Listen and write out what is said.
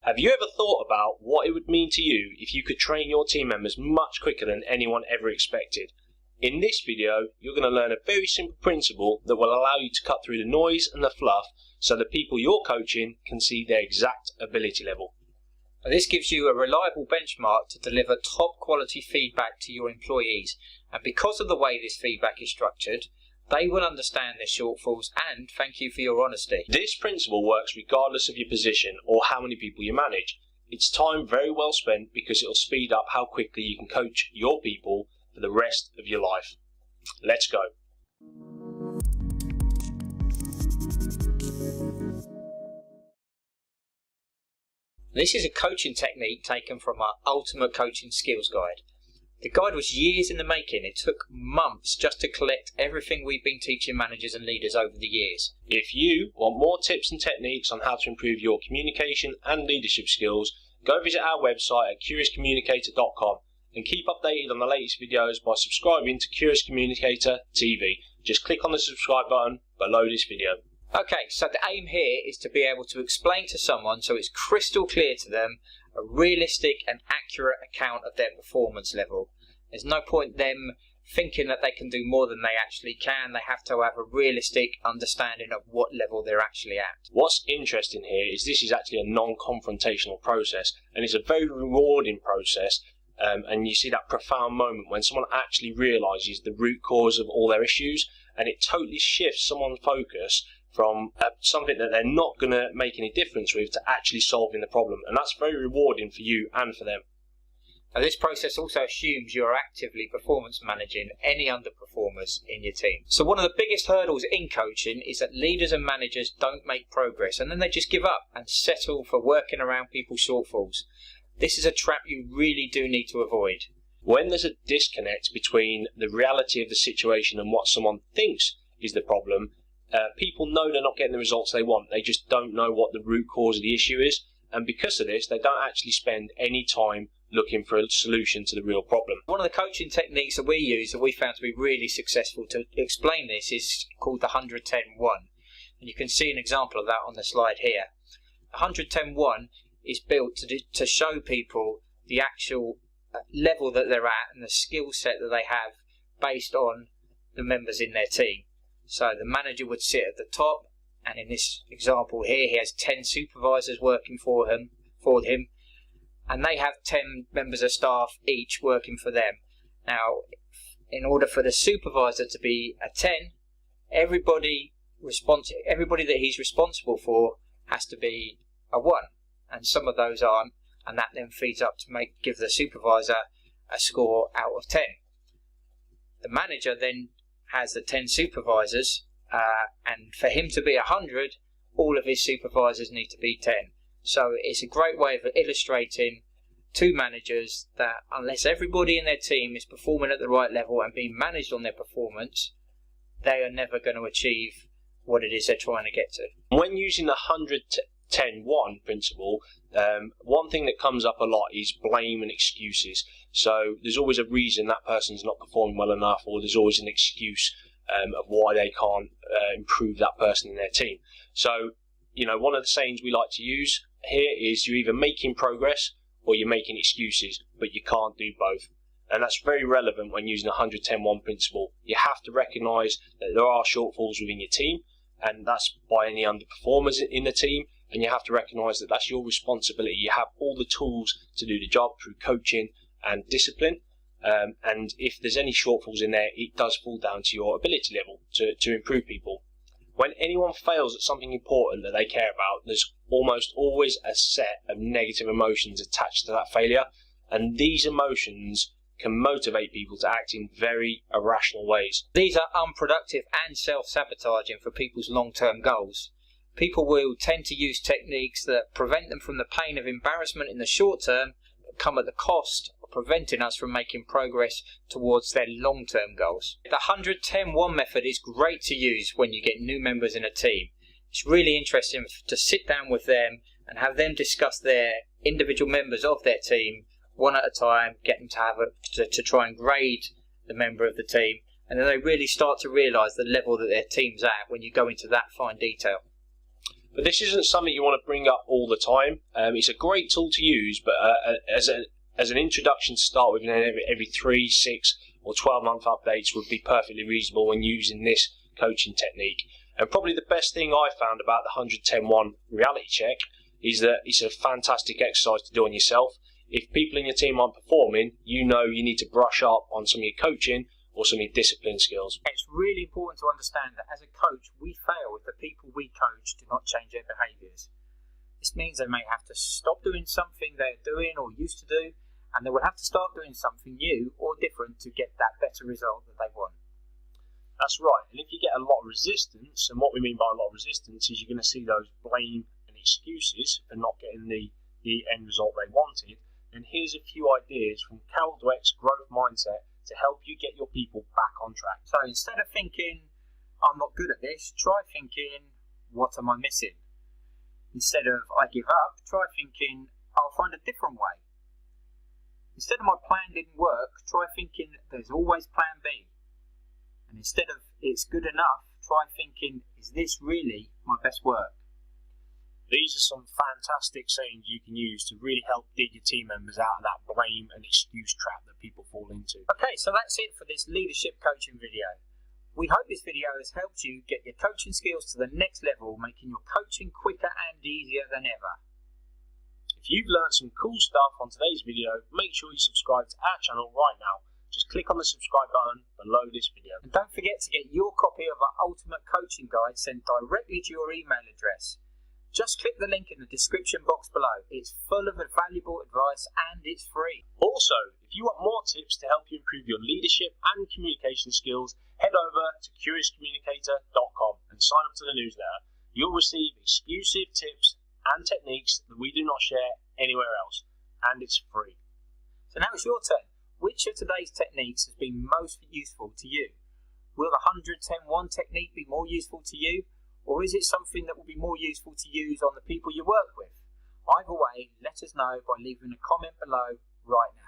Have you ever thought about what it would mean to you if you could train your team members much quicker than anyone ever expected? In this video, you're going to learn a very simple principle that will allow you to cut through the noise and the fluff so the people you're coaching can see their exact ability level. This gives you a reliable benchmark to deliver top quality feedback to your employees, and because of the way this feedback is structured, they will understand their shortfalls and thank you for your honesty. This principle works regardless of your position or how many people you manage. It's time very well spent because it'll speed up how quickly you can coach your people for the rest of your life. Let's go. This is a coaching technique taken from our Ultimate Coaching Skills Guide. The guide was years in the making. It took months just to collect everything we've been teaching managers and leaders over the years. If you want more tips and techniques on how to improve your communication and leadership skills, go visit our website at curiouscommunicator.com and keep updated on the latest videos by subscribing to Curious Communicator TV. Just click on the subscribe button below this video. Okay, so the aim here is to be able to explain to someone so it's crystal clear to them a realistic and accurate account of their performance level. There's no point them thinking that they can do more than they actually can. They have to have a realistic understanding of what level they're actually at. What's interesting here is this is actually a non-confrontational process, and it's a very rewarding process, and you see that profound moment when someone actually realises the root cause of all their issues, and it totally shifts someone's focus from something that they're not going to make any difference with to actually solving the problem, and that's very rewarding for you and for them. Now, this process also assumes you're actively performance managing any underperformers in your team. So one of the biggest hurdles in coaching is that leaders and managers don't make progress and then they just give up and settle for working around people's shortfalls. This is a trap you really do need to avoid. When there's a disconnect between the reality of the situation and what someone thinks is the problem, people know they're not getting the results they want. They just don't know what the root cause of the issue is, and because of this, they don't actually spend any time looking for a solution to the real problem. One of the coaching techniques that we use that we found to be really successful to explain this is called the 110-1, and you can see an example of that on the slide here. 110-1 is built to show people the actual level that they're at and the skill set that they have based on the members in their team. So the manager would sit at the top, and in this example here, he has 10 supervisors working for him, and they have 10 members of staff each working for them. Now, in order for the supervisor to be a 10, everybody that he's responsible for has to be a 1, and some of those aren't, and that then feeds up to give the supervisor a score out of 10. The manager then has the 10 supervisors, and for him to be 100, all of his supervisors need to be 10. So it's a great way of illustrating to managers that unless everybody in their team is performing at the right level and being managed on their performance, they are never going to achieve what it is they're trying to get to. When using the 110-1 principle, one thing that comes up a lot is blame and excuses. So there's always a reason that person's not performing well enough, or there's always an excuse of why they can't improve that person in their team. So, one of the sayings we like to use here is you're either making progress or you're making excuses, but you can't do both. And that's very relevant when using the 110-1 principle. You have to recognise that there are shortfalls within your team, and that's by any underperformers in the team, and you have to recognise that that's your responsibility. You have all the tools to do the job through coaching and discipline, and if there's any shortfalls in there, it does fall down to your ability level to improve people. When anyone fails at something important that they care about, there's almost always a set of negative emotions attached to that failure, and these emotions can motivate people to act in very irrational ways. These are unproductive and self-sabotaging for people's long-term goals. People will tend to use techniques that prevent them from the pain of embarrassment in the short term, but come at the cost of preventing us from making progress towards their long-term goals. The 110-1 method is great to use when you get new members in a team. It's really interesting to sit down with them and have them discuss their individual members of their team one at a time, get them to try and grade the member of the team, and then they really start to realise the level that their team's at when you go into that fine detail. But this isn't something you want to bring up all the time. It's a great tool to use, but as an introduction to start with, every 3, 6 or 12-month updates would be perfectly reasonable when using this coaching technique. And probably the best thing I found about the 110-1 reality check is that it's a fantastic exercise to do on yourself. If people in your team aren't performing, you know you need to brush up on some of your coaching or some of your discipline skills. It's really important to understand that as a coach, we fail if the people we coach do not change their behaviours. This means they may have to stop doing something they're doing or used to do, and they will have to start doing something new or different to get that better result that they want. That's right, and if you get a lot of resistance, and what we mean by a lot of resistance is you're going to see those blame and excuses for not getting the end result they wanted, then here's a few ideas from Carol Dweck's growth mindset to help you get your people back on track. So instead of thinking, I'm not good at this, try thinking, what am I missing? Instead of, I give up, try thinking, I'll find a different way. Instead of my plan didn't work, try thinking, there's always plan B. And instead of, it's good enough, try thinking, is this really my best work? These are some fantastic sayings you can use to really help dig your team members out of that blame and excuse trap that people fall into. Okay, so that's it for this leadership coaching video. We hope this video has helped you get your coaching skills to the next level, making your coaching quicker and easier than ever. If you've learned some cool stuff on today's video, make sure you subscribe to our channel right now. Just click on the subscribe button below this video. And don't forget to get your copy of our Ultimate Coaching Guide sent directly to your email address. Just click the link in the description box below. It's full of valuable advice and it's free. Also, if you want more tips to help you improve your leadership and communication skills, head over to curiouscommunicator.com and sign up to the newsletter. You'll receive exclusive tips and techniques that we do not share anywhere else, and it's free. So now it's your turn. Which of today's techniques has been most useful to you? Will the 110-1 technique be more useful to you? Or is it something that will be more useful to use on the people you work with? Either way, let us know by leaving a comment below right now.